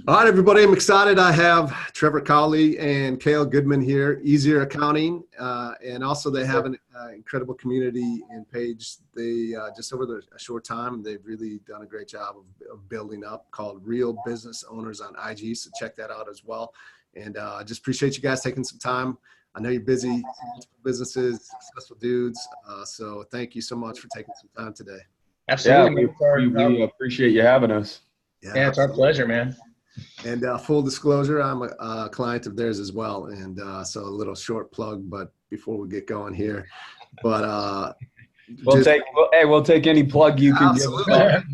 All right, everybody, I'm excited. I have Trevor Cowley and Kale Goodman here, Easier Accounting, and also they have an incredible community and page. They just over a short time, they've really done a great job of building up called Real Business Owners on IG, so check that out as well. And I just appreciate you guys taking some time. I know you're busy, businesses, successful dudes, so thank you so much for taking some time today. Absolutely. Yeah, we appreciate you having us. Yeah, it's our pleasure, man. And full disclosure, I'm a client of theirs as well. And so a little short plug, but before we get going here, but we'll take any plug you can give.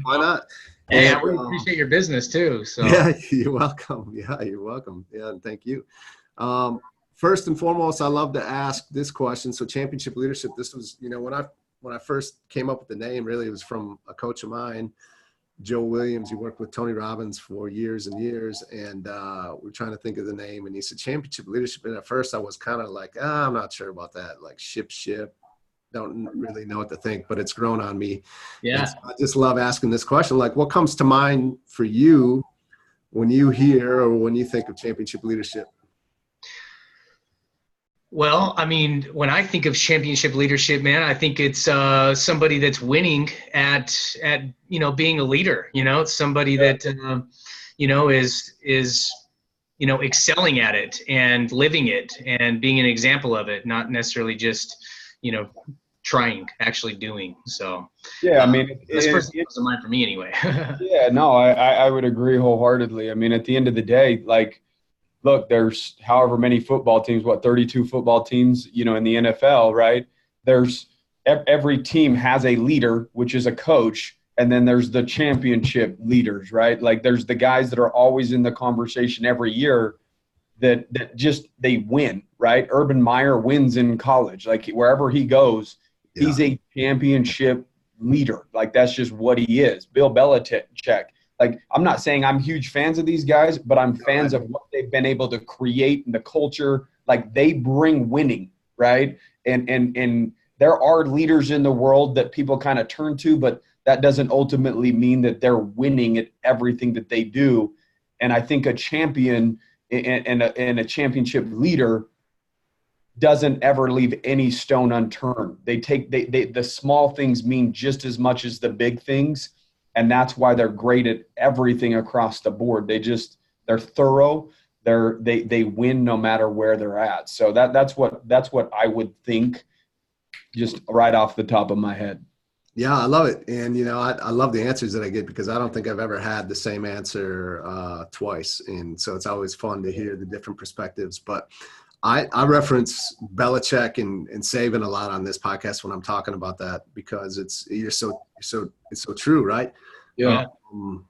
Why not? And we appreciate your business too. So yeah, you're welcome. Yeah, you're welcome. Yeah, and thank you. First and foremost, I love to ask this question. So championship leadership, this was, when I first came up with the name, really it was from a coach of mine, Joe Williams. He worked with Tony Robbins for years and years, and we're trying to think of the name, and he said championship leadership. And at first I was kind of like, I'm not sure about that, like ship, don't really know what to think, but it's grown on me. Yeah. So I just love asking this question, like what comes to mind for you when you hear or when you think of championship leadership? Well, I mean, when I think of championship leadership, man, I think it's somebody that's winning at being a leader. It's somebody that is excelling at it and living it and being an example of it, not necessarily just trying, actually doing. So yeah, I mean, that's first comes to mind for me anyway. Yeah, no, I would agree wholeheartedly. I mean, at the end of the day, like, look, there's however many football teams, 32 football teams, in the NFL, right? There's every team has a leader, which is a coach, and then there's the championship leaders, right? Like there's the guys that are always in the conversation every year that just they win, right? Urban Meyer wins in college, like wherever he goes, he's a championship leader. Like that's just what he is. Bill Belichick. Like, I'm not saying I'm huge fans of these guys, but I'm fans of what they've been able to create and the culture. Like, they bring winning, right? And there are leaders in the world that people kind of turn to, but that doesn't ultimately mean that they're winning at everything that they do. And I think a champion and a championship leader doesn't ever leave any stone unturned. The small things mean just as much as the big things. And that's why they're great at everything across the board. They're thorough. They win no matter where they're at. So that's what I would think, just right off the top of my head. Yeah, I love it. And, I love the answers that I get because I don't think I've ever had the same answer twice. And so it's always fun to hear the different perspectives. But I reference Belichick and Saban a lot on this podcast when I'm talking about that because it's so true, right? Yeah. And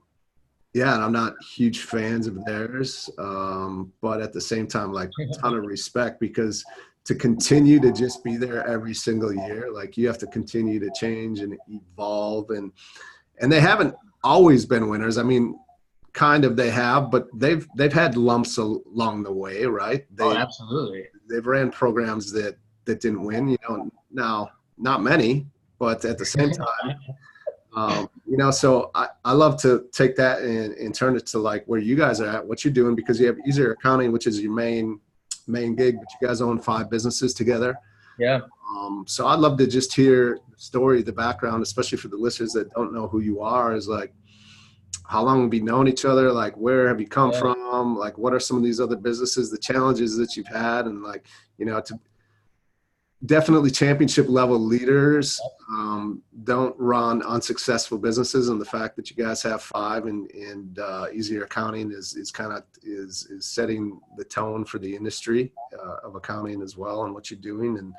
I'm not huge fans of theirs, but at the same time, like a ton of respect because to continue to just be there every single year, like you have to continue to change and evolve, and they haven't always been winners. I mean, kind of they have, but they've had lumps along the way, right? Absolutely. They've ran programs that didn't win, now not many, but at the same time, so I love to take that and turn it to like where you guys are at, what you're doing, because you have Easier Accounting, which is your main gig, but you guys own 5 businesses together. Yeah. So I'd love to just hear the story, the background, especially for the listeners that don't know who you are, is like, how long have you known each other? Like, where have you come from? Like, what are some of these other businesses, the challenges that you've had? And like, to definitely championship level leaders don't run unsuccessful businesses. And the fact that you guys have 5 and Easier Accounting is setting the tone for the industry of accounting as well, and what you're doing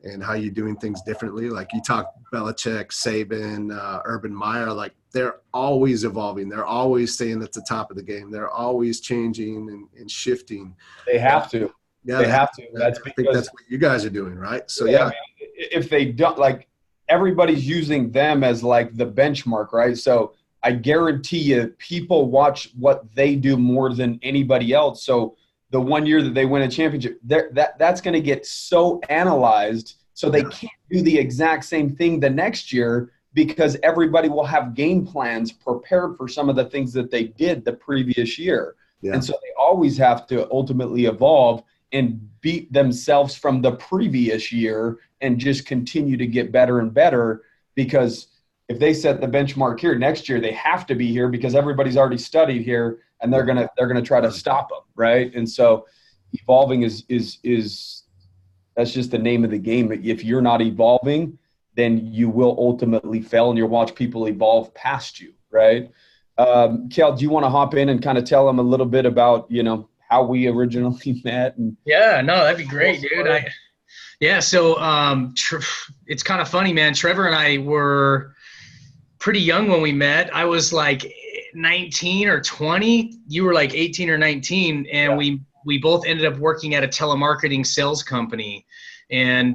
and how you're doing things differently. Like you talk Belichick, Saban, Urban Meyer, like they're always evolving. They're always staying at the top of the game. They're always changing and shifting. They have to. Yeah, they have to. I think that's what you guys are doing, right? So I mean, if they don't, like everybody's using them as like the benchmark, right? So I guarantee you people watch what they do more than anybody else. So the one year that they win a championship, that's going to get so analyzed, so they can't do the exact same thing the next year because everybody will have game plans prepared for some of the things that they did the previous year. Yeah. And so they always have to ultimately evolve and beat themselves from the previous year and just continue to get better and better, because if they set the benchmark here next year, they have to be here because everybody's already studied here, and they're gonna try to stop them, right? And so evolving is that's just the name of the game. If you're not evolving, then you will ultimately fail, and you'll watch people evolve past you, right? Kale, do you want to hop in and kind of tell them a little bit about, how we originally met? And yeah, no, that'd be great, dude. So it's kind of funny, man. Trevor and I were pretty young when we met. I was like 19 or 20. You were like 18 or 19, and we both ended up working at a telemarketing sales company. And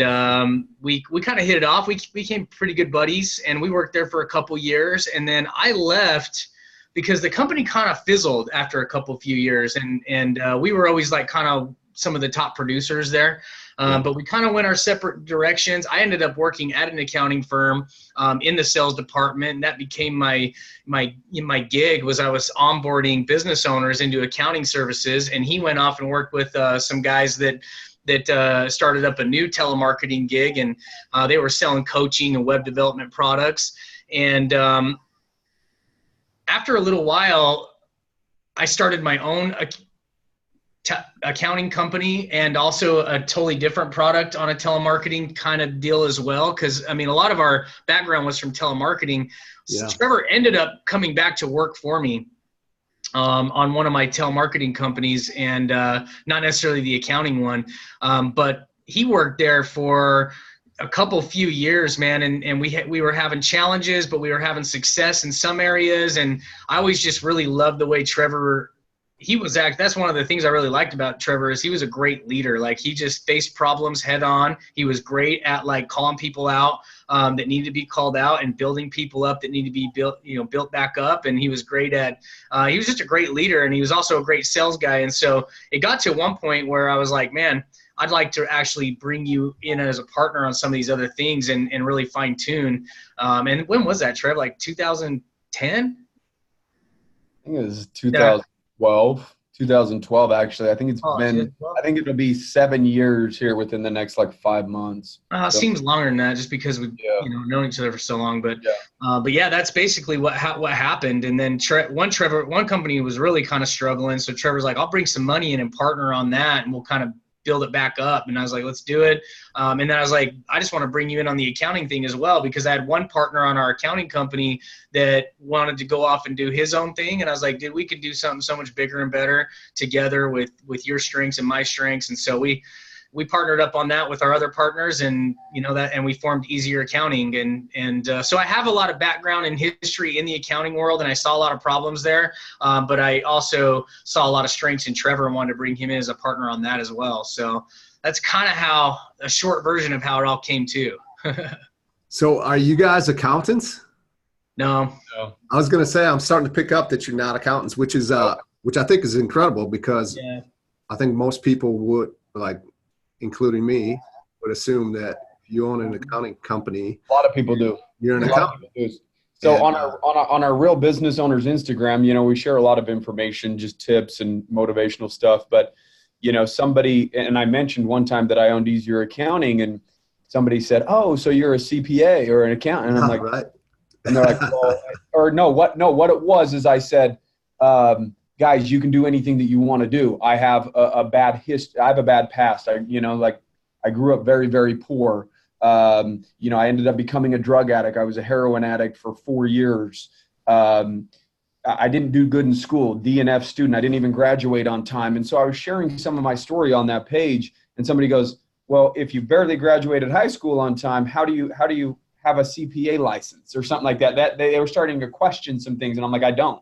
we kind of hit it off. We became pretty good buddies, and we worked there for a couple years. And then I left because the company kind of fizzled after a few years. And we were always like kind of some of the top producers there. But we kind of went our separate directions. I ended up working at an accounting firm in the sales department. And that became my gig. Was I was onboarding business owners into accounting services. And he went off and worked with some guys that started up a new telemarketing gig, and they were selling coaching and web development products. And after a little while, I started my own accounting company, and also a totally different product on a telemarketing kind of deal as well. Because I mean, a lot of our background was from telemarketing. Yeah. So Trevor ended up coming back to work for me on one of my telemarketing companies, and not necessarily the accounting one, but he worked there for a few years, man. And we were having challenges, but we were having success in some areas. And I always just really loved the way Trevor, that's one of the things I really liked about Trevor, is he was a great leader. Like, he just faced problems head on. He was great at like calling people out that needed to be called out, and building people up that need to be built back up. And he was great at, he was just a great leader, and he was also a great sales guy. And so it got to one point where I was like, man, I'd like to actually bring you in as a partner on some of these other things and really fine tune. And when was that, Trev? Like 2010? I think it was 2012, actually. I think I think it'll be 7 years here within the next like 5 months. Seems longer than that, just because we've known each other for so long. But that's basically what happened. And then one company was really kind of struggling. So Trevor's like, I'll bring some money in and partner on that, and we'll kind of build it back up. And I was like, let's do it. And then I was like, I just want to bring you in on the accounting thing as well, because I had one partner on our accounting company that wanted to go off and do his own thing. And I was like, dude, we could do something so much bigger and better together with your strengths and my strengths. And so we partnered up on that with our other partners, and and we formed Easier Accounting. And so I have a lot of background and history in the accounting world, and I saw a lot of problems there. But I also saw a lot of strengths in Trevor and wanted to bring him in as a partner on that as well. So that's kind of a short version of how it all came to. So are you guys accountants? No. I was going to say, I'm starting to pick up that you're not accountants, which I think is incredible, because I think most people would, like, including me, would assume that if you own an accounting company. A lot of people do. You're an accountant. So on our Real Business Owners Instagram, we share a lot of information, just tips and motivational stuff. But somebody, and I mentioned one time that I owned Easier Accounting, and somebody said, "Oh, so you're a CPA or an accountant?" And I'm like, right. And they're like, well, or no, what it was is I said, guys, you can do anything that you want to do. I have a bad history. I have a bad past. I grew up very, very poor. I ended up becoming a drug addict. I was a heroin addict for 4 years. I didn't do good in school, D&F student. I didn't even graduate on time. And so I was sharing some of my story on that page, and somebody goes, well, if you barely graduated high school on time, how do you have a CPA license or something like that? That they were starting to question some things. And I'm like, I don't.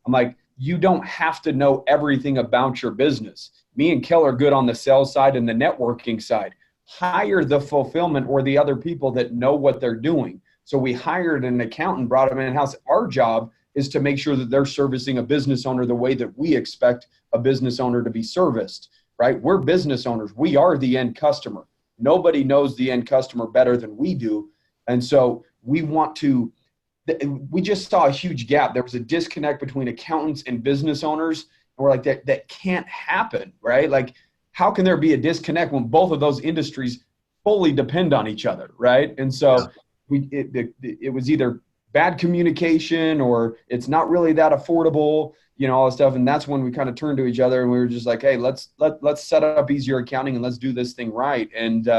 I'm like, you don't have to know everything about your business. Me and Kale are good on the sales side and the networking side. Hire the fulfillment or the other people that know what they're doing. So we hired an accountant, brought him in-house. Our job is to make sure that they're servicing a business owner the way that we expect a business owner to be serviced, right? We're business owners. We are the end customer. Nobody knows the end customer better than we do. And so we just saw a huge gap. There was a disconnect between accountants and business owners. And we're like, that can't happen, right? Like, how can there be a disconnect when both of those industries fully depend on each other, right? And so it was either bad communication or it's not really that affordable, all this stuff. And that's when we kind of turned to each other and we were just like, hey, let's set up easier accounting and let's do this thing right. And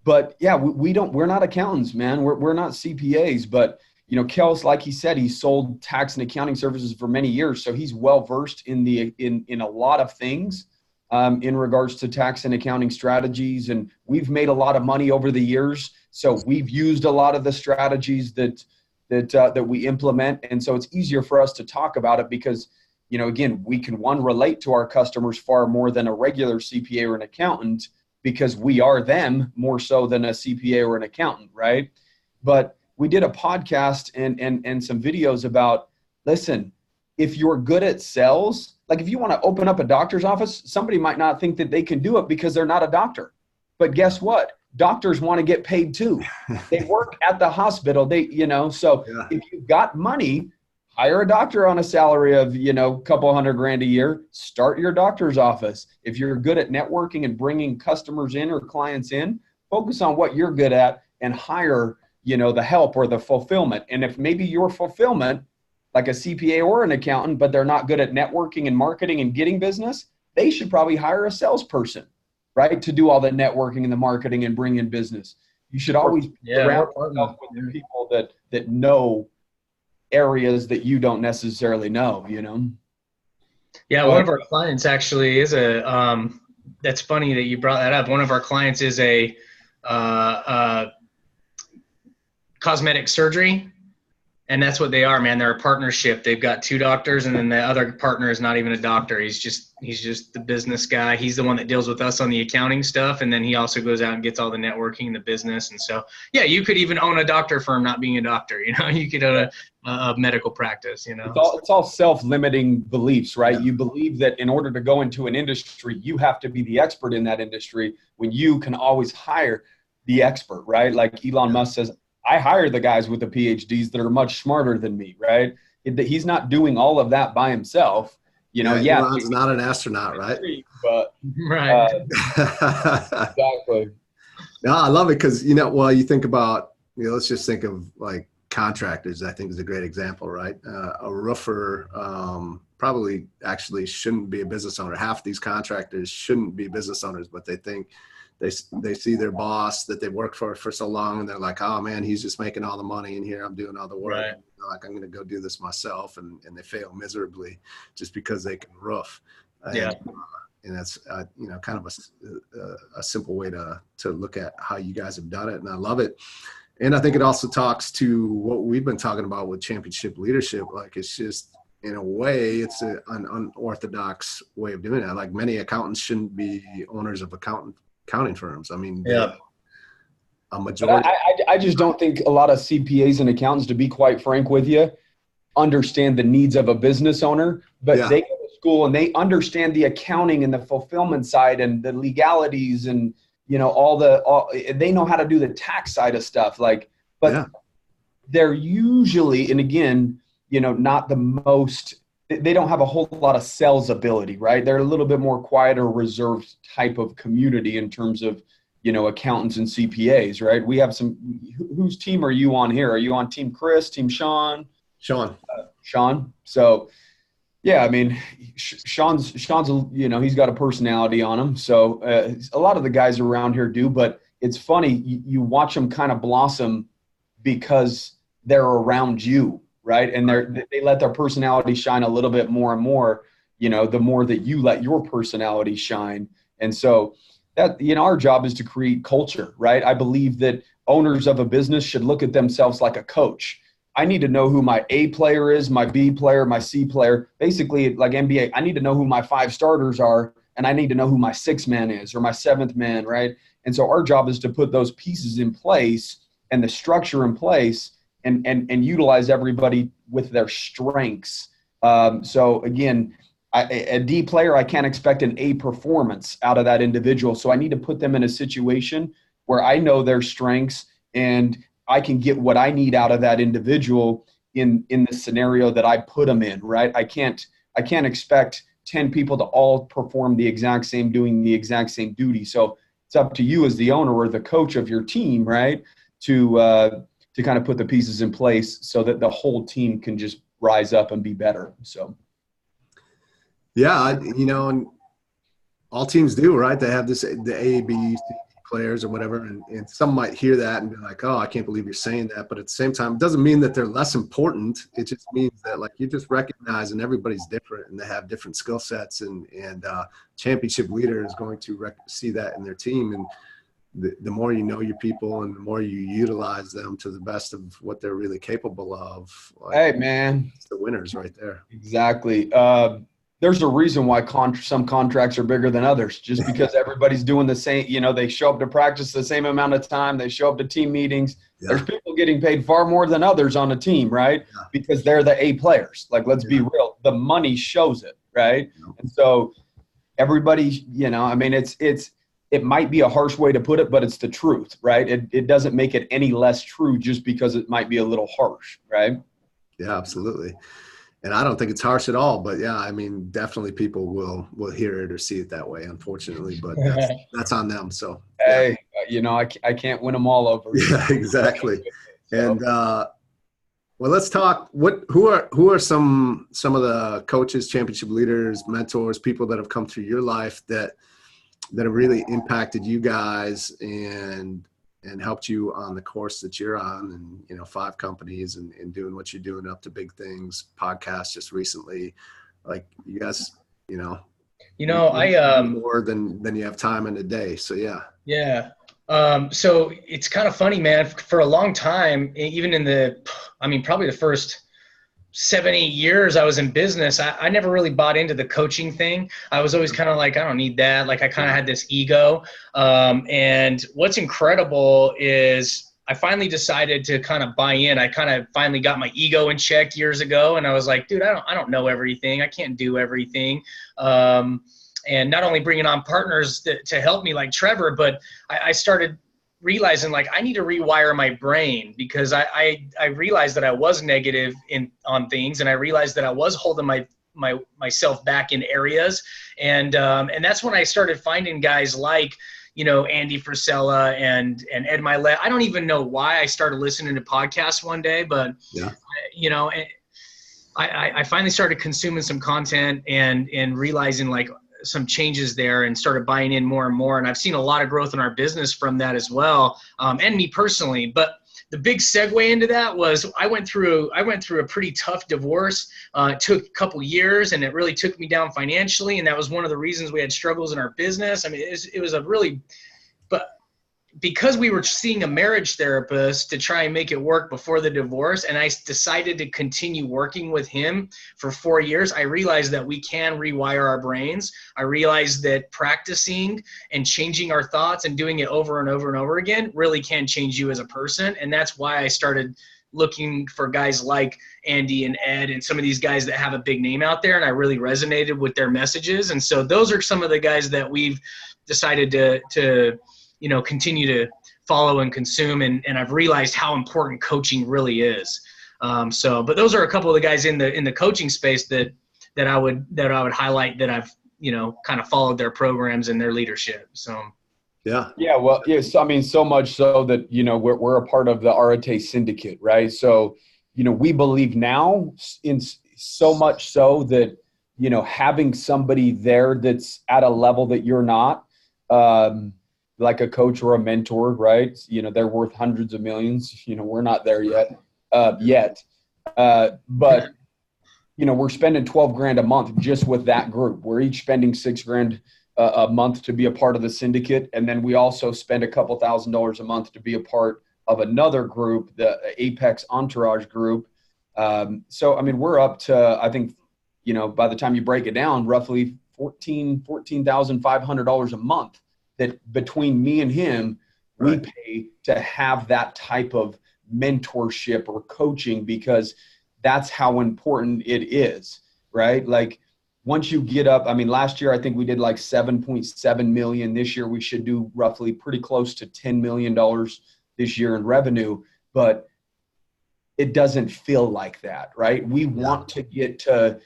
but yeah, we're not accountants, man. We're not CPAs, but Kale's, like he said, he sold tax and accounting services for many years. So he's well-versed in a lot of things in regards to tax and accounting strategies. And we've made a lot of money over the years. So we've used a lot of the strategies that we implement. And so it's easier for us to talk about it because, again, we can relate to our customers far more than a regular CPA or an accountant because we are them more so than a CPA or an accountant, right? But we did a podcast and some videos about, listen, if you're good at sales, like if you want to open up a doctor's office, somebody might not think that they can do it because they're not a doctor. But guess what? Doctors want to get paid too. They work at the hospital. If you've got money, hire a doctor on a salary of, a couple $100,000 a year, start your doctor's office. If you're good at networking and bringing customers in or clients in, focus on what you're good at and hire the help or the fulfillment. And if maybe your fulfillment, like a CPA or an accountant, but they're not good at networking and marketing and getting business, they should probably hire a salesperson, right? To do all the networking and the marketing and bring in business. You should always surround yourself with the people that know areas that you don't necessarily know, Yeah, one of our clients actually is that's funny that you brought that up. One of our clients is a cosmetic surgery, and that's what they are, man. They're a partnership. They've got two doctors, and then the other partner is not even a doctor. He's just the business guy. He's the one that deals with us on the accounting stuff, and then he also goes out and gets all the networking and the business. And so, yeah, you could even own a doctor firm not being a doctor. You could own a medical practice. It's all self-limiting beliefs, right? Yeah. You believe that in order to go into an industry, you have to be the expert in that industry when you can always hire the expert, right? Like Elon Musk says, I hire the guys with the PhDs that are much smarter than me, right? He's not doing all of that by himself. Elon's not an astronaut, right? But right. Exactly. No, I love it because you think about let's just think of like contractors. I think is a great example, right? A roofer probably actually shouldn't be a business owner. Half these contractors shouldn't be business owners, but they think. They see their boss that they worked for so long and they're like, oh man, he's just making all the money and here I'm doing all the work. Right. Like I'm going to go do this myself. And they fail miserably just because they can roof. Yeah. And that's, kind of a simple way to look at how you guys have done it. And I love it. And I think it also talks to what we've been talking about with championship leadership. Like it's just, in a way, it's an unorthodox way of doing it. Like many accountants shouldn't be owners of accounting firms. I mean, a majority. I just don't think a lot of CPAs and accountants, to be quite frank with you, understand the needs of a business owner, but they go to school and they understand the accounting and the fulfillment side and the legalities and, they know how to do the tax side of stuff. They're usually, and again, not the most, they don't have a whole lot of sales ability, right? They're a little bit more quiet or reserved type of community in terms of, accountants and CPAs, right? We have whose team are you on here? Are you on team Chris, team Sean? Sean. So, yeah, I mean, Sean's, he's got a personality on him. So a lot of the guys around here do, but it's funny. You watch them kind of blossom because they're around you. Right. And they let their personality shine a little bit more and more, the more that you let your personality shine. And so that, our job is to create culture, right? I believe that owners of a business should look at themselves like a coach. I need to know who my A player is, my B player, my C player, basically like NBA. I need to know who my 5 starters are, and I need to know who my 6th man is or my 7th man. Right. And so our job is to put those pieces in place and the structure in place and utilize everybody with their strengths. So again, a D player, I can't expect an A performance out of that individual. So I need to put them in a situation where I know their strengths and I can get what I need out of that individual in the scenario that I put them in, right? I can't expect 10 people to all perform the exact same, doing the exact same duty. So it's up to you as the owner or the coach of your team, right, to kind of put the pieces in place so that the whole team can just rise up and be better. So, yeah, and all teams do, right? They have the A, B, C players or whatever, and some might hear that and be like, oh, I can't believe you're saying that. But at the same time, it doesn't mean that they're less important. It just means that, like, you're just recognizing everybody's different and they have different skill sets, and championship leader is going to see that in their team. And the more you know your people and the more you utilize them to the best of what they're really capable of, like, hey, man, it's the winners right there. Exactly. There's a reason why some contracts are bigger than others, just because everybody's doing the same. They show up to practice the same amount of time. They show up to team meetings. Yeah. There's people getting paid far more than others on a team, right? Yeah. Because they're the A players. Like, let's be real. The money shows it, right? Yeah. And so everybody, it might be a harsh way to put it, but it's the truth, right? It doesn't make it any less true just because it might be a little harsh, right? Yeah, absolutely. And I don't think it's harsh at all, but yeah, definitely people will hear it or see it that way, unfortunately, but that's on them. So, hey, I can't win them all over. Yeah, exactly. So. And, well, let's talk. Who are some of the coaches, championship leaders, mentors, people that have come through your life that have really impacted you guys and helped you on the course that you're on, and 5 companies and doing what you're doing, up to big things, podcasts just recently, like you guys, I more than you have time in a day. So yeah. So it's kind of funny, man. For a long time, even in probably the first 7-8 years I was in business, I never really bought into the coaching thing. I was always kind of like, I don't need that. Like, I kind of had this ego. And what's incredible is I finally decided to kind of buy in. I kind of finally got my ego in check years ago. And I was like, dude, I don't know everything. I can't do everything. And not only bringing on partners to help me like Trevor, but I started realizing, like, I need to rewire my brain, because I realized that I was negative on things, and I realized that I was holding myself back in areas, and that's when I started finding guys like Andy Frisella and Ed Milet. I don't even know why I started listening to podcasts one day, but yeah. I finally started consuming some content and realizing, like, some changes there, and started buying in more and more. And I've seen a lot of growth in our business from that as well. And me personally, but the big segue into that was I went through a pretty tough divorce. It took a couple years, and it really took me down financially. And that was one of the reasons we had struggles in our business. It was a really, but because we were seeing a marriage therapist to try and make it work before the divorce, and I decided to continue working with him for 4 years, I realized that we can rewire our brains. I realized that practicing and changing our thoughts and doing it over and over and over again really can change you as a person. And that's why I started looking for guys like Andy and Ed and some of these guys that have a big name out there, and I really resonated with their messages. And so those are some of the guys that we've decided to continue to follow and consume. And I've realized how important coaching really is. But those are a couple of the guys in the coaching space that I would highlight, that I've, kind of followed their programs and their leadership. So. Yeah. Yeah. Well, yes. So much so that, we're a part of the Arate syndicate, right? So, we believe now in so much so that, having somebody there that's at a level that you're not, like a coach or a mentor, right? They're worth hundreds of millions. We're not there yet. But we're spending $12,000 a month just with that group. We're each spending $6,000 a month to be a part of the syndicate. And then we also spend a couple $1,000s a month to be a part of another group, the Apex Entourage group. We're up to, I think, by the time you break it down, roughly $14,500 a month that between me and him, we pay to have that type of mentorship or coaching, because that's how important it is, right? Like, once you get up, last year, I think we did like 7.7 million. This year, we should do roughly pretty close to $10 million this year in revenue. but it doesn't feel like that, right? We want to get to,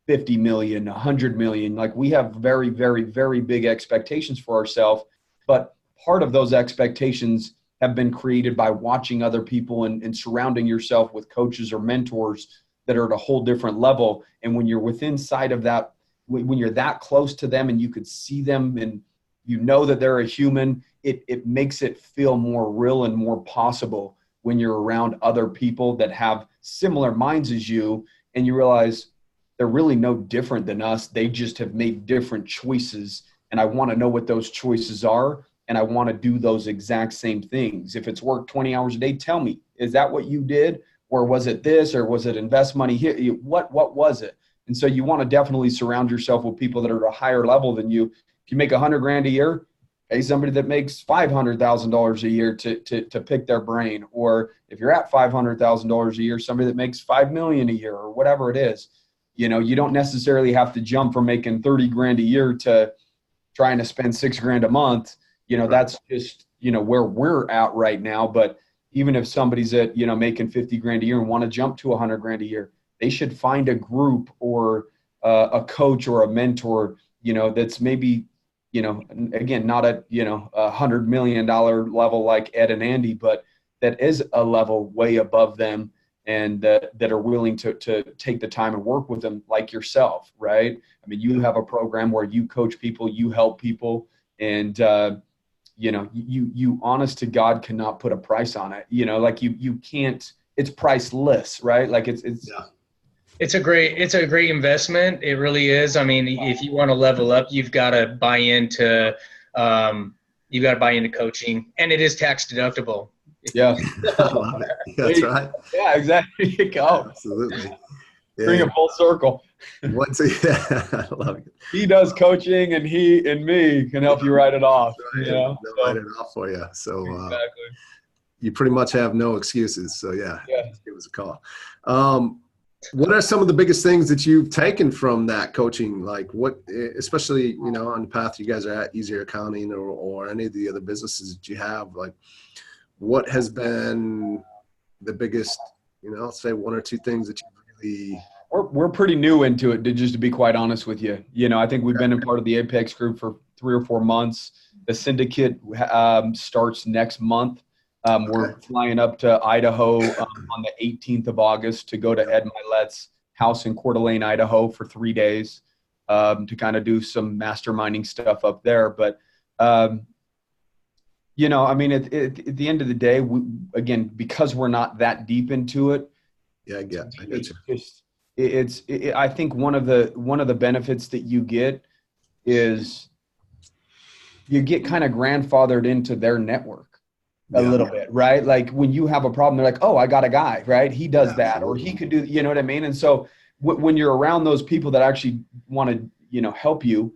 50 million, 100 million. Like, we have very, very, very big expectations for ourselves, but part of those expectations have been created by watching other people and surrounding yourself with coaches or mentors that are at a whole different level. And when you're within sight of that, when you're that close to them and you could see them and you know that they're a human, it makes it feel more real and more possible when you're around other people that have similar minds as you, and you realize they're really no different than us. They just have made different choices, and I want to know what those choices are, and I want to do those exact same things. If it's work 20 hours a day, tell me, is that what you did? Or was it this, or was it invest money here? What was it? And so you want to definitely surround yourself with people that are at a higher level than you. If you make $100,000 a year, pay somebody that makes $500,000 a year to pick their brain. Or if you're at $500,000 a year, somebody that makes $5 million a year or whatever it is. You don't necessarily have to jump from making 30 grand a year to trying to spend $6,000 a month. That's just, where we're at right now. But even if somebody's at, making 50 grand a year and want to jump to 100 grand a year, they should find a group or a coach or a mentor, that's maybe, again, not at, $100 million level like Ed and Andy, but that is a level way above them, and that are willing to take the time and work with them, like yourself, right? I mean, you have a program where you coach people, you help people, and you honest to God cannot put a price on it. Like you can't. It's priceless, right? Like it's. Yeah. It's a great investment. It really is. I mean, if you want to level up, you've got to buy into coaching, and it is tax deductible. Yeah. I love it. That's right. Yeah, exactly. You go. Absolutely. Yeah. Bring it full circle. I love it. He does coaching, and he and me can help you write it off. Right. They'll write it off for you. So exactly. You pretty much have no excuses. So yeah. Just give us a call. What are some of the biggest things that you've taken from that coaching? Like what, especially, on the path you guys are at, Easier Accounting or any of the other businesses that you have, like what has been the biggest, say one or two things that you really. We're pretty new into it, just to be quite honest with you. I think we've been a part of the Apex group for 3 or 4 months. The syndicate starts next month. We're flying up to Idaho on the 18th of August to go to Ed Milet's house in Coeur d'Alene, Idaho for 3 days to kind of do some masterminding stuff up there. But, I mean, at the end of the day, again, because we're not that deep into it. Yeah, I get you. I think one of the benefits that you get is you get kind of grandfathered into their network. A little bit, right? Like when you have a problem, they're like, oh, I got a guy, right? He does that, or he could do, you know what I mean? And so when you're around those people that actually want to, help you,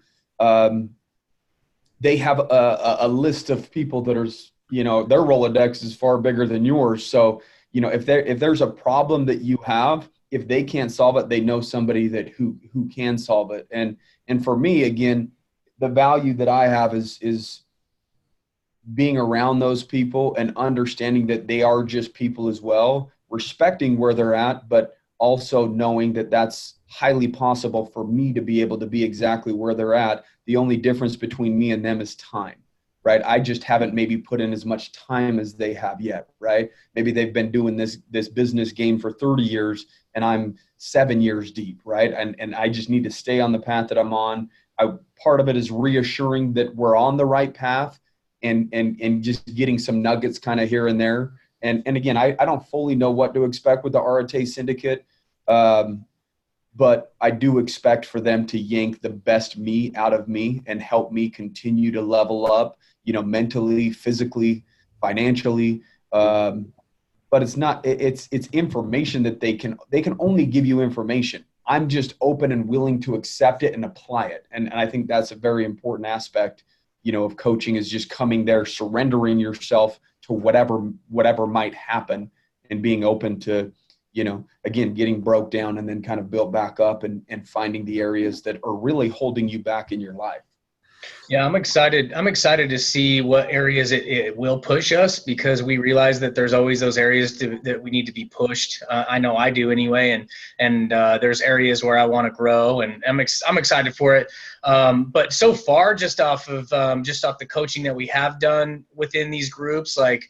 they have a list of people that are, their Rolodex is far bigger than yours. So, if there's a problem that you have, if they can't solve it, they know somebody who can solve it. And for me, again, the value that I have is being around those people and understanding that they are just people as well, respecting where they're at, but also knowing that that's highly possible for me to be able to be exactly where they're at. The only difference between me and them is time, right? I just haven't maybe put in as much time as they have yet, right? Maybe they've been doing this business game for 30 years and I'm 7 years deep, right? And I just need to stay on the path that I'm on. Part of it is reassuring that we're on the right path, and just getting some nuggets kind of here and there. And again, I don't fully know what to expect with the Arate Syndicate, but I do expect for them to yank the best me out of me and help me continue to level up, mentally, physically, financially. But it's information that they can only give you information. I'm just open and willing to accept it and apply it. And I think that's a very important aspect of coaching, is just coming there, surrendering yourself to whatever might happen, and being open to, again, getting broke down and then kind of built back up and finding the areas that are really holding you back in your life. Yeah, I'm excited. I'm excited to see what areas it will push us, because we realize that there's always those areas that we need to be pushed. I know I do anyway, and there's areas where I want to grow, and I'm excited for it. But so far, just off the coaching that we have done within these groups, like,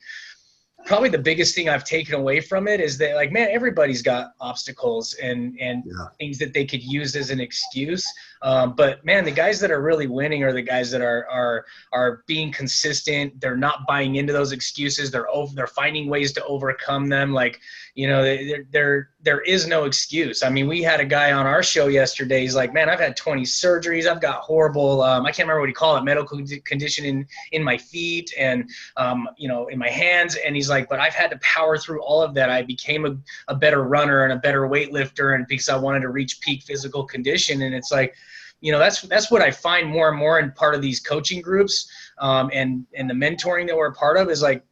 probably the biggest thing I've taken away from it is that, like, man, everybody's got obstacles and Yeah. things that they could use as an excuse. But man, the guys that are really winning are the guys that are being consistent. They're not buying into those excuses. They're finding ways to overcome them. Like, there is no excuse. I mean, we had a guy on our show yesterday. He's like, man, I've had 20 surgeries. I've got horrible, I can't remember what he called it, medical condition in my feet and, in my hands. And he's like, but I've had to power through all of that. I became a better runner and a better weightlifter, and because I wanted to reach peak physical condition. And it's like, that's what I find more and more in part of these coaching groups, and the mentoring that we're a part of is like,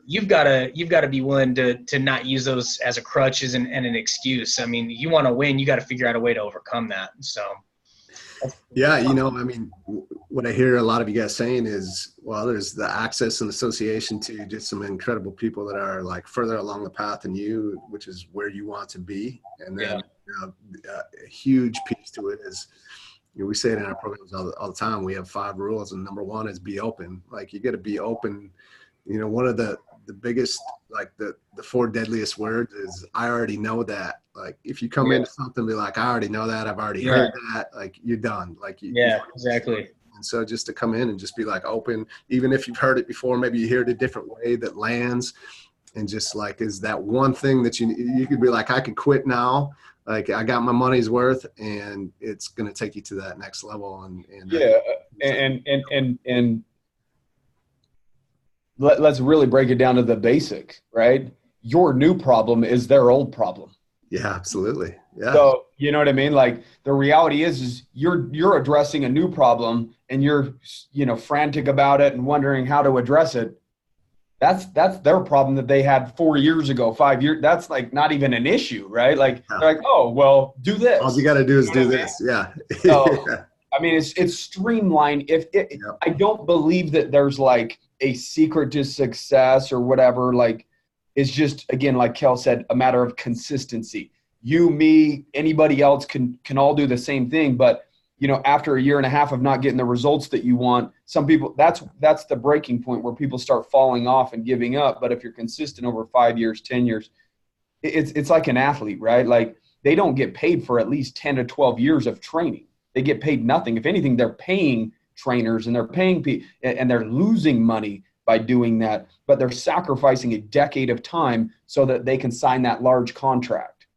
you've got to be willing to not use those as a crutch and an excuse. I mean, you want to win, you got to figure out a way to overcome that. So. Yeah, I mean, what I hear a lot of you guys saying is, well, there's the access and association to just some incredible people that are like further along the path than you, which is where you want to be. And then a huge piece to it is, we say it in our programs all the time. We have 5 rules, and number 1 is be open. Like, you got to be open. One of the biggest, like the 4 deadliest words is, I already know that. Like, if you come into something, be like, I already know that. I've already heard that. Like, you're done. Like, exactly. And so just to come in and just be like open, even if you've heard it before, maybe you hear it a different way that lands, and just like, is that one thing that you could be like, I could quit now. Like, I got my money's worth, and it's going to take you to that next level. And let's really break it down to the basic, right? Your new problem is their old problem. Yeah, absolutely. Yeah. So, you know what I mean? Like, the reality is you're addressing a new problem, and you're, frantic about it and wondering how to address it. That's their problem that they had 4 years ago, 5 years. That's like not even an issue, right? Like, they're like, oh, well, do this. All you got to do is do this. Yeah. So, I mean, it's streamlined. I don't believe that there's like a secret to success or whatever. Like, it's just, again, like Kale said, a matter of consistency. You, me, anybody else can all do the same thing. But, after a year and a half of not getting the results that you want, some people, that's the breaking point where people start falling off and giving up. But if you're consistent over 5 years, 10 years, it's like an athlete, right? Like, they don't get paid for at least 10 to 12 years of training. They get paid nothing. If anything, they're paying trainers, and they're paying people, and they're losing money by doing that, but they're sacrificing a decade of time so that they can sign that large contract,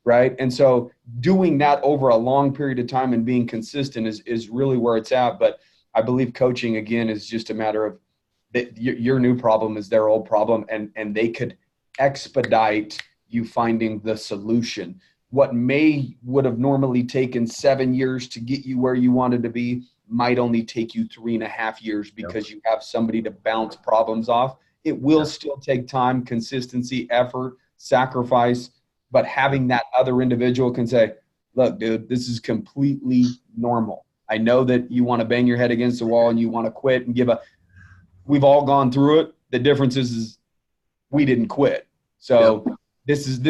right? And so doing that over a long period of time and being consistent is really where it's at. But I believe coaching, again, is just a matter of your new problem is their old problem, and they could expedite you finding the solution. What would have normally taken 7 years to get you where you wanted to be might only take you 3.5 years, because you have somebody to bounce problems off. It will still take time, consistency, effort, sacrifice, but having that other individual can say, look, dude, this is completely normal. I know that you want to bang your head against the wall and you want to quit and give up. We've all gone through it. The difference is we didn't quit. So this is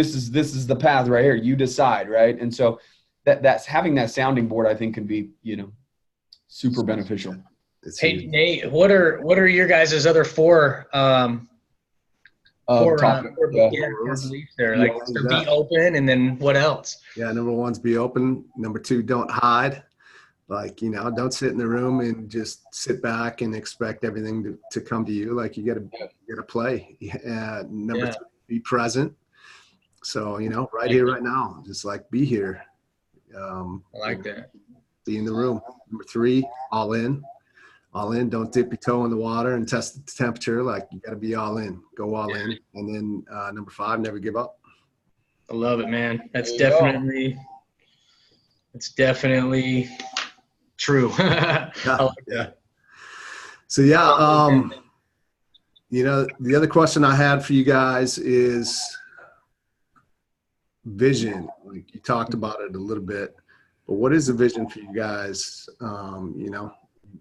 the path right here. You decide, right? And so that's having that sounding board, I think, can be, super beneficial. Hey, Nate, what are your guys' other 4 beliefs there? Like, so be open, and then what else? Yeah, number 1's be open. Number 2, don't hide. Like, don't sit in the room and just sit back and expect everything to come to you. Like, you gotta play. Number 3, be present. So, right here, right now, just like be here. I like that. Be in the room. Number 3, all in. All in. Don't dip your toe in the water and test the temperature. Like, you got to be all in. Go all in. And then number 5, never give up. I love it, man. That's definitely true. I like that. So the other question I had for you guys is vision. Like, you talked about it a little bit. But what is the vision for you guys,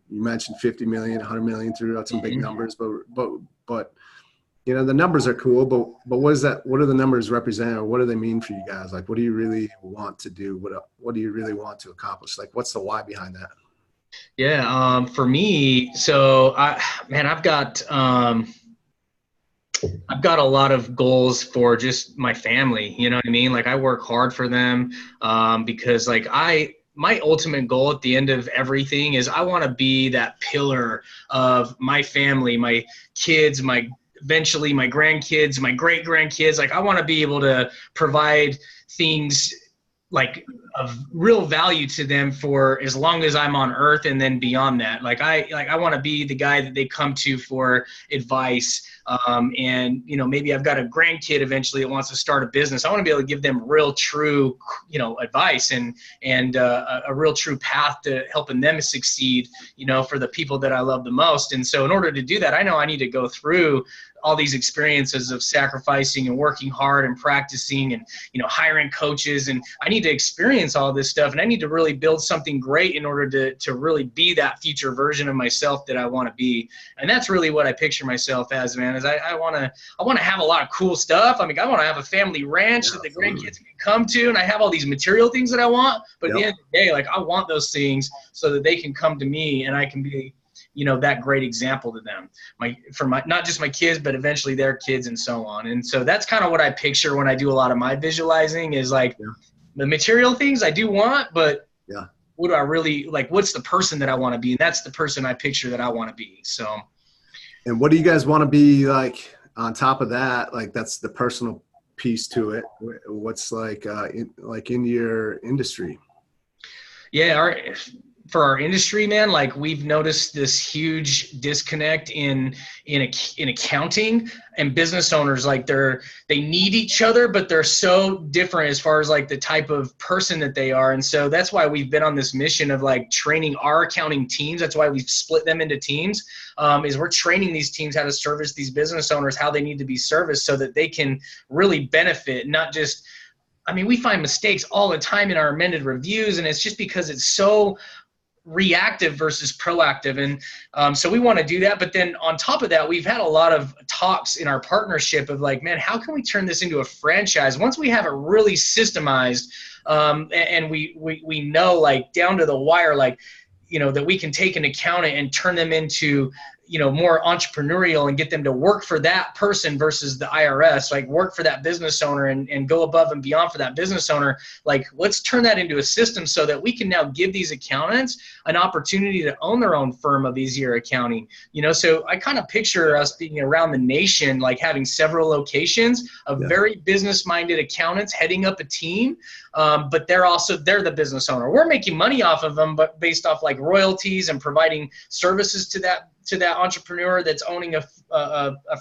you mentioned 50 million, 100 million, threw out some big numbers, but you know, the numbers are cool, but what is that? What do the numbers represent, or what do they mean for you guys? Like, what do you really want to do? What do you really want to accomplish? Like, what's the why behind that? Yeah, for me, so I've got a lot of goals for just my family. You know what I mean? Like, I work hard for them because like my ultimate goal at the end of everything is I want to be that pillar of my family, my kids, eventually my grandkids, my great grandkids. Like, I want to be able to provide things like of real value to them for as long as I'm on earth, and then beyond that. I want to be the guy that they come to for advice. And, you know, maybe I've got a grandkid eventually that wants to start a business. I want to be able to give them real, true, you know, advice and a real, true path to helping them succeed, you know, for the people that I love the most. And so in order to do that, I know I need to go through all these experiences of sacrificing and working hard and practicing and, you know, hiring coaches. And I need to experience all this stuff, and I need to really build something great in order to really be that future version of myself that I want to be. And that's really what I picture myself as, man, is I want to have a lot of cool stuff. I mean, I want to have a family ranch that the grandkids can come to, and I have all these material things that I want, but at the end of the day, like, I want those things so that they can come to me and I can be, you know, that great example to them, not just my kids, but eventually their kids and so on. And so that's kind of what I picture when I do a lot of my visualizing is like the material things I do want, but what do I really like? What's the person that I want to be? And that's the person I picture that I want to be. So. And what do you guys want to be like on top of that? Like, that's the personal piece to it. What's like, in your industry? Yeah. For our industry, man, like, we've noticed this huge disconnect in accounting and business owners. Like, they need each other, but they're so different as far as like the type of person that they are. And so that's why we've been on this mission of like training our accounting teams. That's why we've split them into teams, is we're training these teams how to service these business owners, how they need to be serviced so that they can really benefit, not just, I mean, we find mistakes all the time in our amended reviews, and it's just because it's so reactive versus proactive. And so we want to do that. But then on top of that, we've had a lot of talks in our partnership of like, man, how can we turn this into a franchise once we have it really systemized, and we know, like, down to the wire, like, you know, that we can take an accountant and turn them into, you know, more entrepreneurial and get them to work for that person versus the IRS, like work for that business owner and go above and beyond for that business owner. Like, let's turn that into a system so that we can now give these accountants an opportunity to own their own firm of easier accounting. You know, so I kind of picture us being around the nation, like having several locations of very business-minded accountants heading up a team. But they're the business owner. We're making money off of them, but based off like royalties and providing services to that entrepreneur that's owning a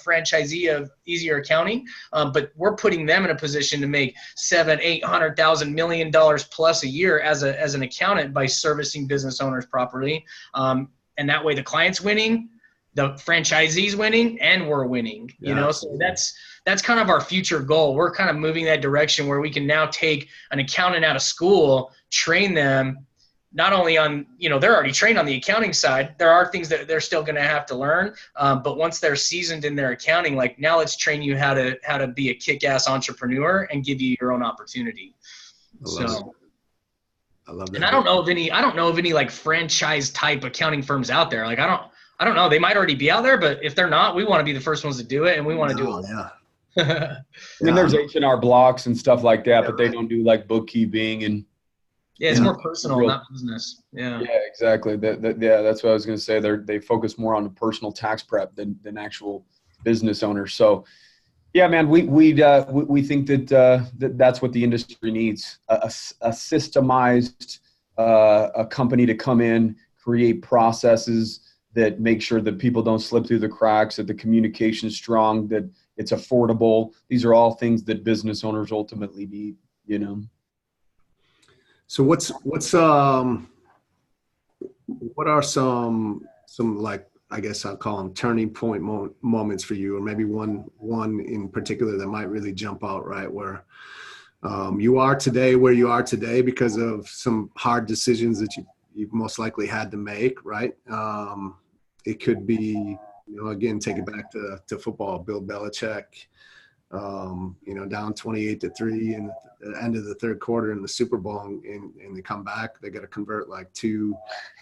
franchisee of easier accounting. But we're putting them in a position to make $700,000, $800,000, $1 million plus a year as an accountant by servicing business owners properly. And that way the client's winning, the franchisee's winning, and we're winning, you know? So that's kind of our future goal. We're kind of moving that direction where we can now take an accountant out of school, train them, not only on, you know, they're already trained on the accounting side. There are things that they're still going to have to learn. But once they're seasoned in their accounting, like, now let's train you how to be a kick-ass entrepreneur and give you your own opportunity. I love that. And I don't know of any like franchise type accounting firms out there. Like, I don't know. They might already be out there, but if they're not, we want to be the first ones to do it, and we want to do it. Yeah. I mean, there's H&R Blocks and stuff like that, but they don't do like bookkeeping and. Yeah, it's more personal, not business. Yeah. Yeah, exactly. That's what I was going to say. They focus more on the personal tax prep than actual business owners. So, yeah, man, we think that that's what the industry needs: a systemized a company to come in, create processes that make sure that people don't slip through the cracks, that the communication's strong, that it's affordable. These are all things that business owners ultimately need, you know. So what are some like, I guess I'll call them turning point moments for you, or maybe one in particular that might really jump out, right? Where you are today where you are today because of some hard decisions that you've most likely had to make, right? It could be, again, take it back to football, Bill Belichick, down 28-3 in the end of the third quarter in the Super Bowl, and they come back, they got to convert like 2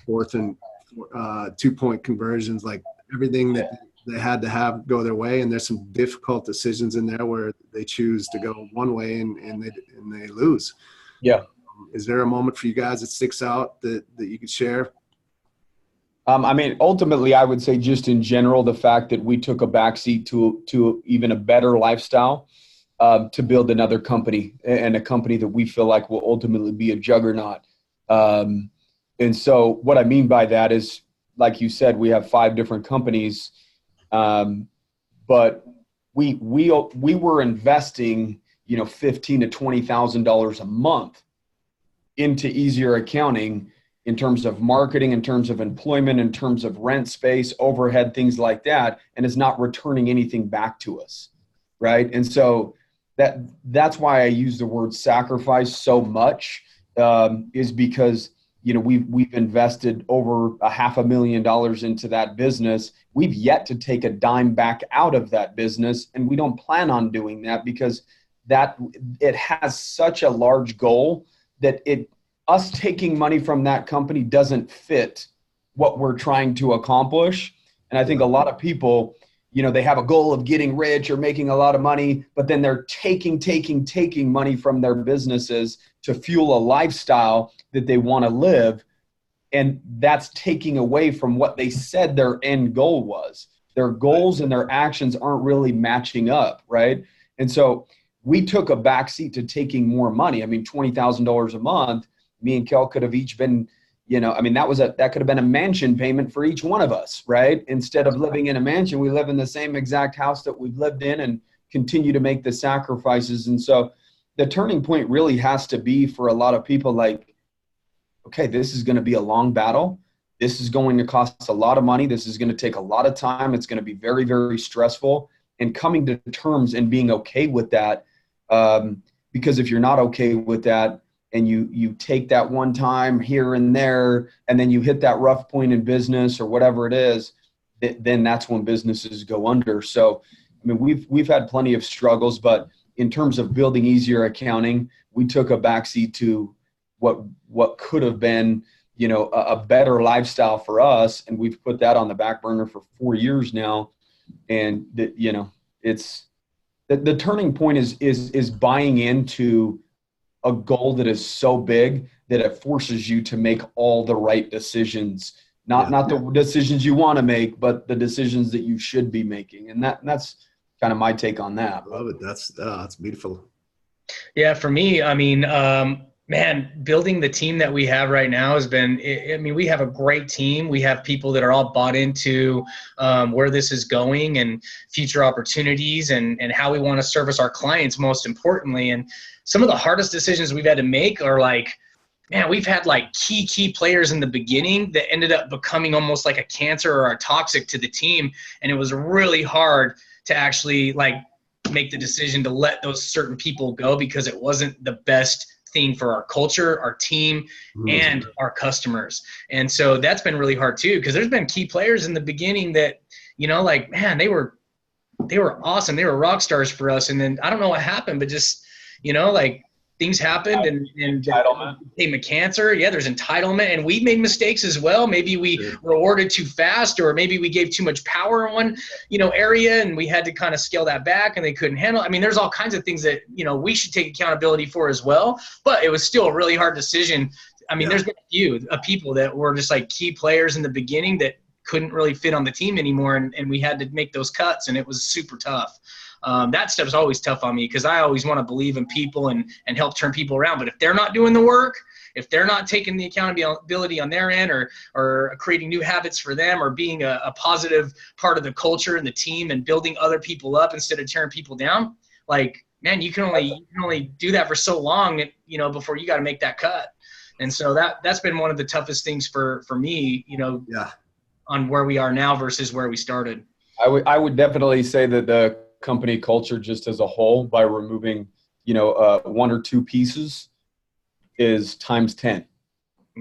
2-point conversions, like everything that they had to have go their way. And there's some difficult decisions in there where they choose to go one way and they lose. Yeah. Is there a moment for you guys that sticks out that you could share? Ultimately, I would say just in general, the fact that we took a backseat to even a better lifestyle to build another company, and a company that we feel like will ultimately be a juggernaut. And so what I mean by that is, like you said, we have 5 different companies, but we were investing, $15,000 to $20,000 a month into Easier Accounting, in terms of marketing, in terms of employment, in terms of rent space, overhead, things like that, and is not returning anything back to us, right? And so that's why I use the word sacrifice so much, is because we've invested over $500,000 into that business. We've yet to take a dime back out of that business, and we don't plan on doing that because it has such a large goal that us taking money from that company doesn't fit what we're trying to accomplish. And I think a lot of people, they have a goal of getting rich or making a lot of money, but then they're taking money from their businesses to fuel a lifestyle that they want to live. And that's taking away from what they said their end goal was. Their goals and their actions aren't really matching up, right? And so we took a backseat to taking more money. $20,000 a month. Me and Kale could have each been, that could have been a mansion payment for each one of us, right? Instead of living in a mansion, we live in the same exact house that we've lived in and continue to make the sacrifices. And so the turning point really has to be for a lot of people like, okay, this is going to be a long battle. This is going to cost a lot of money. This is going to take a lot of time. It's going to be very, very stressful. And coming to terms and being okay with that, because if you're not okay with that, and you take that one time here and there, and then you hit that rough point in business or whatever it is, then that's when businesses go under. So, we've had plenty of struggles, but in terms of building Easier Accounting, we took a backseat to what could have been, a better lifestyle for us, and we've put that on the back burner for 4 years now. And it's the turning point is buying into a goal that is so big that it forces you to make all the right decisions, not the decisions you want to make, but the decisions that you should be making. And that's kind of my take on that. I love it. That's beautiful. Yeah. For me, building the team that we have right now has been, we have a great team. We have people that are all bought into where this is going and future opportunities and how we want to service our clients, most importantly. And some of the hardest decisions we've had to make are we've had key players in the beginning that ended up becoming almost like a cancer or a toxic to the team. And it was really hard to actually make the decision to let those certain people go because it wasn't the best thing for our culture, our team, and our customers. And so that's been really hard too, because there's been key players in the beginning that, they were awesome. They were rock stars for us. And then I don't know what happened, but just, things happened and became a cancer. Yeah, there's entitlement, and we made mistakes as well. Maybe we rewarded too fast, or maybe we gave too much power in one, area, and we had to kind of scale that back, and they couldn't handle it. There's all kinds of things that, we should take accountability for as well, but it was still a really hard decision. There's been a few people that were just key players in the beginning that couldn't really fit on the team anymore, and we had to make those cuts, and it was super tough. That stuff's always tough on me because I always want to believe in people and help turn people around. But if they're not doing the work, if they're not taking the accountability on their end or creating new habits for them or being a positive part of the culture and the team and building other people up instead of tearing people down, you can only do that for so long, before you got to make that cut. And so that's been one of the toughest things for me, on where we are now versus where we started. I would definitely say that the company culture just as a whole, by removing 1 or 2 pieces, is times 10.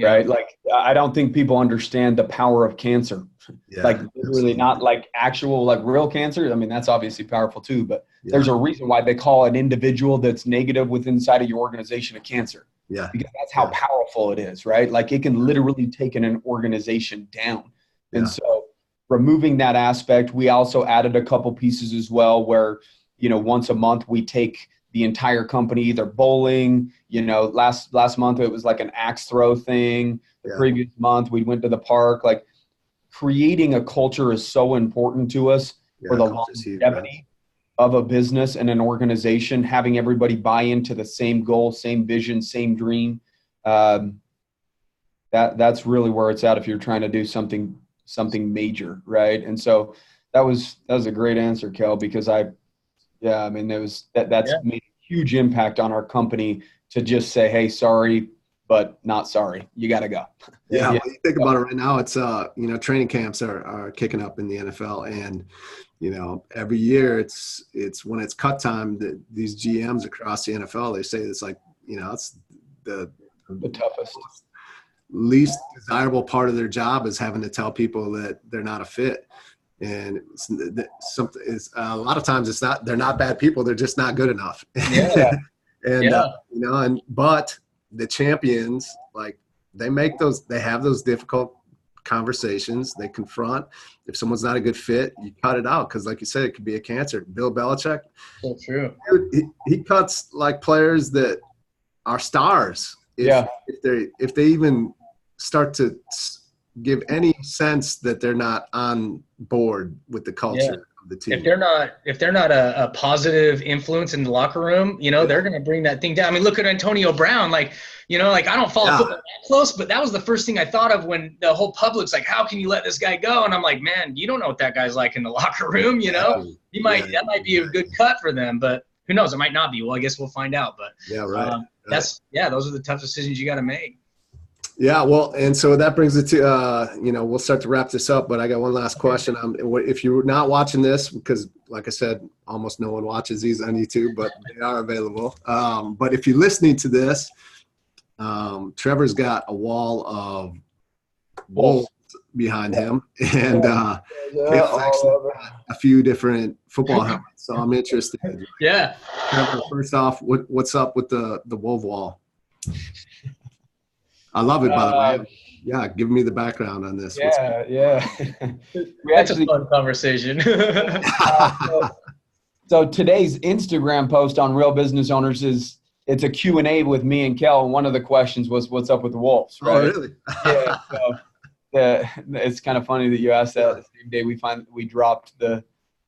right? Like, I don't think people understand the power of cancer. Like literally not like actual, like real cancer. I mean, that's obviously powerful too, but there's a reason why they call an individual that's negative within inside of your organization a cancer. Yeah. Because that's how powerful it is, right? Like it can literally take an organization down. And so removing that aspect, we also added a couple pieces as well where, you know, once a month we take the entire company either bowling, you know, last month it was like an axe throw thing. The previous month we went to the park. Like creating a culture is so important to us for the longevity of a business and an organization, having everybody buy into the same goal, same vision, same dream. That's really where it's at if you're trying to do something major, right? And so that was a great answer, Kale, because I mean, that's made a huge impact on our company to just say, hey, sorry, but not sorry. You got to go. Well, you think about it right now, it's, you know, training camps are kicking up in the NFL, and, you know, every year it's when it's cut time that these GMs across the NFL, they say it's like, you know, it's the toughest, least desirable part of their job is having to tell people that they're not a fit. And a lot of times they're not bad people. They're just not good enough. You know, but the champions, like they have those difficult conversations. They confront. If someone's not a good fit, you cut it out. Cause like you said, it could be a cancer. Bill Belichick. So true. He cuts like players that are stars. If they even start to give any sense that they're not on board with the culture of the team. If they're not a positive influence in the locker room, you know, they're going to bring that thing down. I mean, look at Antonio Brown. Like, you know, like I don't follow football that close, but that was the first thing I thought of when the whole public's like, how can you let this guy go? And I'm like, man, you don't know what that guy's like in the locker room. You know, that might be a good cut for them, but who knows? It might not be. Well, I guess we'll find out, but those are the tough decisions you got to make. Yeah, well, and so that brings it to, you know, we'll start to wrap this up, but I got one last question. If you're not watching this, because like I said, almost no one watches these on YouTube, but they are available. But if you're listening to this, Trevor's got a wall of wolves behind him, and Kale's actually got a few different football helmets, so I'm interested. Yeah. Trevor, first off, what's up with the wolf wall? I love it, by the way. Yeah, give me the background on this. That's a fun conversation. So today's Instagram post on Real Business Owners it's a Q&A with me and Kale, and one of the questions was, what's up with the wolves, right? Oh, really? So it's kind of funny that you asked that. The same day we dropped the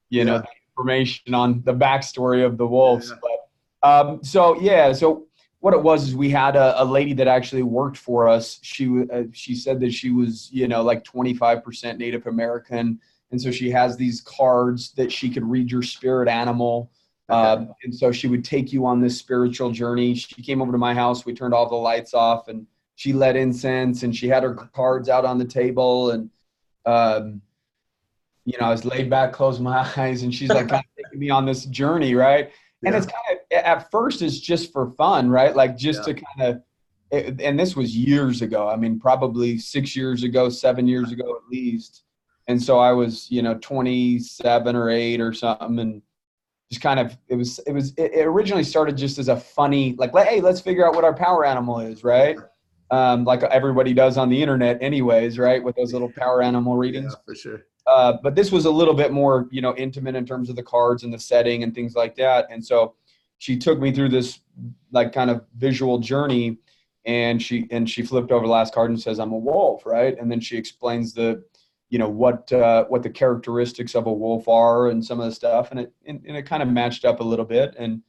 information on the backstory of the wolves. But so what it was is we had a lady that actually worked for us. She said that she was, you know, like 25% Native American. And so she has these cards that she could read your spirit animal. And so she would take you on this spiritual journey. She came over to my house. We turned all the lights off and she lit incense and she had her cards out on the table. And, you know, I was laid back, closed my eyes, and she's like kind of taking me on this journey, right? And it's kind of, at first it's just for fun, right? Like just to kind of, and this was years ago. I mean, probably 6 years ago, 7 years ago at least. And so I was, you know, 27 or 8 or something. And just kind of, it originally started just as a funny, like, hey, let's figure out what our power animal is, right? Like everybody does on the internet anyways, right? With those little power animal readings. Yeah, for sure. But this was a little bit more, you know, intimate in terms of the cards and the setting and things like that. And so she took me through this like kind of visual journey, and she flipped over the last card and says, I'm a wolf, right? And then she explains you know, what the characteristics of a wolf are and some of the stuff. And it kind of matched up a little bit. And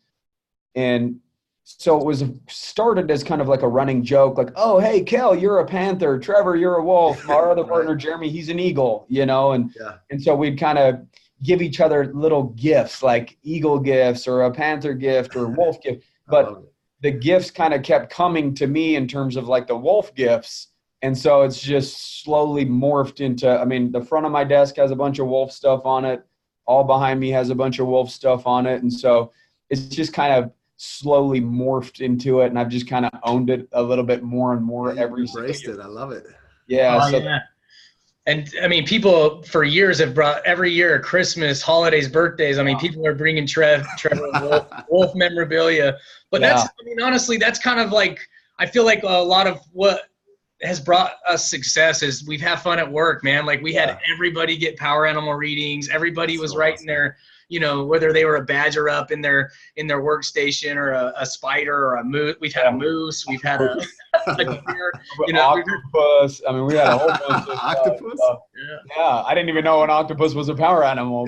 so it was started as kind of like a running joke, like, oh, hey, Kale, you're a panther. Trevor, you're a wolf. Our other partner, Jeremy, he's an eagle, you know? And so we'd kind of give each other little gifts, like eagle gifts or a panther gift or wolf gift. But the gifts kind of kept coming to me in terms of like the wolf gifts. And so it's just slowly morphed into, I mean, the front of my desk has a bunch of wolf stuff on it. All behind me has a bunch of wolf stuff on it. And so it's just kind of slowly morphed into it, and I've just kind of owned it a little bit more and more every single embraced year. it. I love it. Yeah. Oh, yeah. And I mean, people for years have brought every year, Christmas, holidays, birthdays. I mean, people are bringing Trevor Wolf memorabilia. But that's, I mean, honestly, that's kind of like, I feel like a lot of what has brought us success is we've had fun at work, man. Like we had everybody get power animal readings. Everybody was writing their, you know, whether they were a badger up in their workstation or a spider or a moose. We've had a moose. We've had a deer, you know, octopus. I mean, we had a whole bunch of octopus. Yeah, I didn't even know an octopus was a power animal.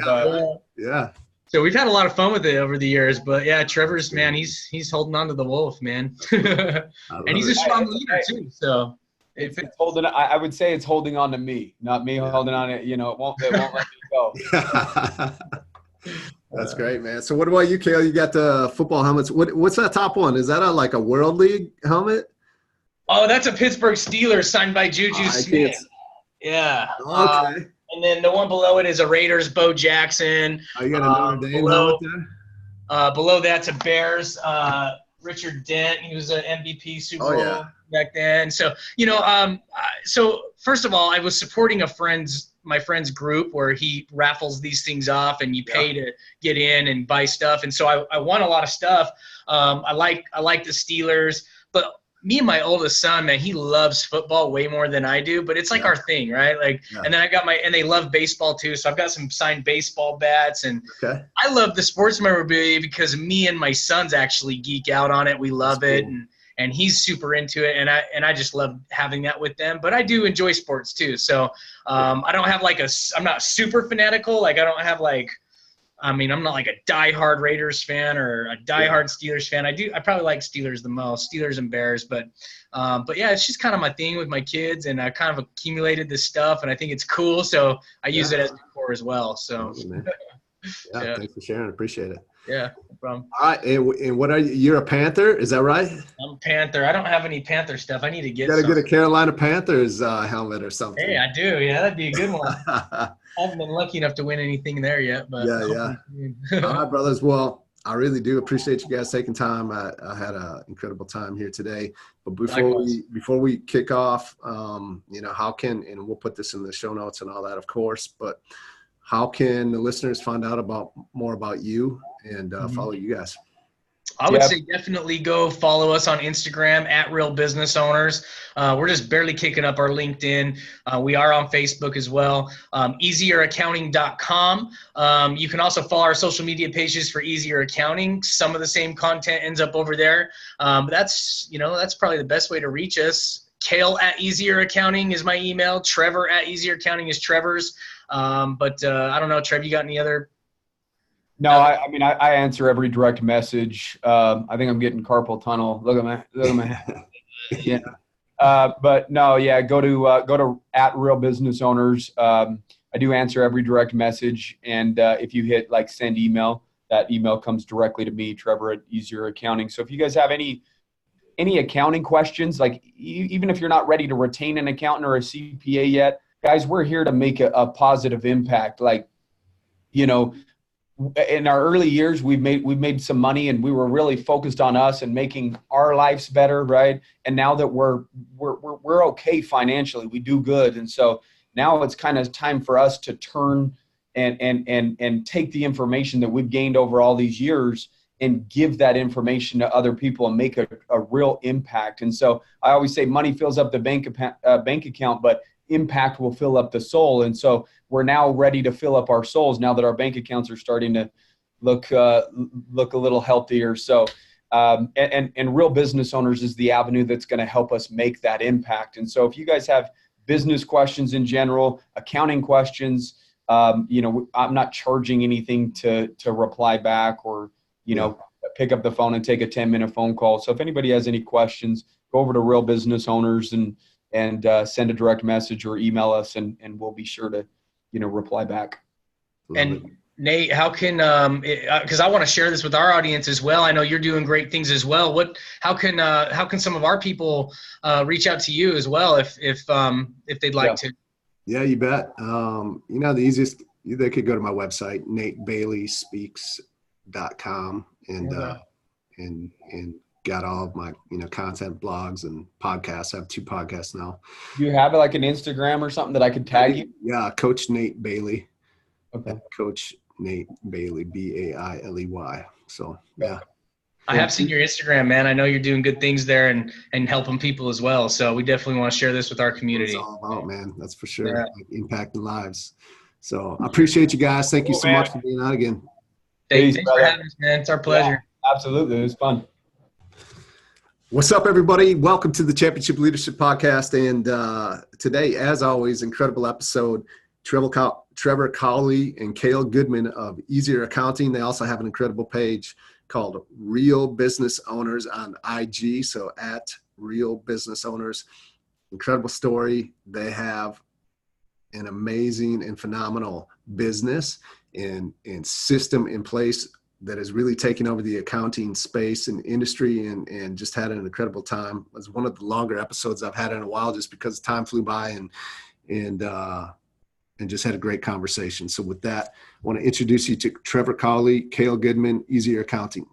Yeah. So we've had a lot of fun with it over the years. But yeah, Trevor's, man, he's holding on to the wolf, man, and he's a strong leader too. So. It's holding. I would say it's holding on to me, not me holding on to, you know, it won't let me go. That's great, man. So what about you, Kale? You got the football helmets. What's that top one? Is that like a World League helmet? Oh, that's a Pittsburgh Steelers signed by Juju Smith. Yeah. Okay. And then the one below it is a Raiders, Bo Jackson. Oh, you got a Notre Dame helmet there? Below that's a Bears, Richard Dent. He was an MVP Super Bowl back then. So, you know, so first of all, I was supporting my friend's group where he raffles these things off and you pay to get in and buy stuff. And so I won a lot of stuff. I like the Steelers, but me and my oldest son, man, he loves football way more than I do, but it's like our thing, right? Like, and then and they love baseball too. So I've got some signed baseball bats, and I love the sports memorabilia because me and my sons actually geek out on it. We love it. And he's super into it, and I just love having that with them. But I do enjoy sports too. So I don't have I'm not super fanatical. Like I don't have I'm not like a diehard Raiders fan or a diehard Steelers fan. I probably like Steelers the most, Steelers and Bears. But yeah, it's just kind of my thing with my kids, and I kind of accumulated this stuff, and I think it's cool. So I use it as decor as well. So thanks for sharing. Appreciate it. Yeah, no problem. All right, and what are you? You're a Panther, is that right? I'm a Panther. I don't have any Panther stuff. I need to get. You got to get a Carolina Panthers helmet or something. Hey, I do. Yeah, that'd be a good one. I haven't been lucky enough to win anything there yet, but All right, brothers. Well, I really do appreciate you guys taking time. I had an incredible time here today. But before we kick off, you know, how can, and we'll put this in the show notes and all that, of course, but how can the listeners find out more about you and follow you guys? I would say definitely go follow us on Instagram at Real Business Owners. We're just barely kicking up our LinkedIn. We are on Facebook as well. Easieraccounting.com. You can also follow our social media pages for Easier Accounting. Some of the same content ends up over there. But that's probably the best way to reach us. Kale at Easier Accounting is my email. Trevor at Easier Accounting is Trevor's. But I don't know, Trev, you got any other? No, I mean, I answer every direct message. I think I'm getting carpal tunnel. Look at my yeah. But no, yeah, go to at Real Business Owners. I do answer every direct message, and if you hit send email, that email comes directly to me, Trevor at Easier Accounting. So if you guys have any accounting questions, even if you're not ready to retain an accountant or a CPA yet, guys, we're here to make a positive impact. In our early years, we've made some money, and we were really focused on us and making our lives better, right? And now that we're okay financially, we do good, and so now it's kind of time for us to turn and take the information that we've gained over all these years and give that information to other people and make a real impact. And so I always say money fills up the bank account, but impact will fill up the soul. And so we're now ready to fill up our souls now that our bank accounts are starting to look a little healthier. So and Real Business Owners is the avenue that's going to help us make that impact. And so if you guys have business questions in general, accounting questions, I'm not charging anything to reply back or pick up the phone and take a 10-minute phone call. So if anybody has any questions, go over to Real Business Owners and send a direct message or email us, and we'll be sure to, reply back. And Nate, how can, because I want to share this with our audience as well. I know you're doing great things as well. How can some of our people reach out to you as well if they'd like to? Yeah, you bet. The easiest, they could go to my website, NateBaileySpeaks.com, and and got all of my, content, blogs and podcasts. I have 2 podcasts now. Do you have like an Instagram or something that I could tag you? Yeah. Coach Nate Bailey. Okay. Coach Nate Bailey, Bailey. So, yeah. I have seen your Instagram, man. I know you're doing good things there and helping people as well. So we definitely want to share this with our community. It's all about, man. That's for sure. Yeah. Like, impacting lives. So I appreciate you guys. Thank you so much for being on again. Thanks for having us, man. It's our pleasure. Yeah, absolutely. It was fun. What's up, everybody? Welcome to the Championship Leadership Podcast. And today, as always, incredible episode. Trevor Cowley and Kale Goodman of Easier Accounting. They also have an incredible page called Real Business Owners on IG. So at Real Business Owners. Incredible story. They have an amazing and phenomenal business and system in place that is really taking over the accounting space and industry, and just had an incredible time. It was one of the longer episodes I've had in a while, just because time flew by, and just had a great conversation. So with that, I want to introduce you to Trevor Cowley, Kale Goodman, Easier Accounting.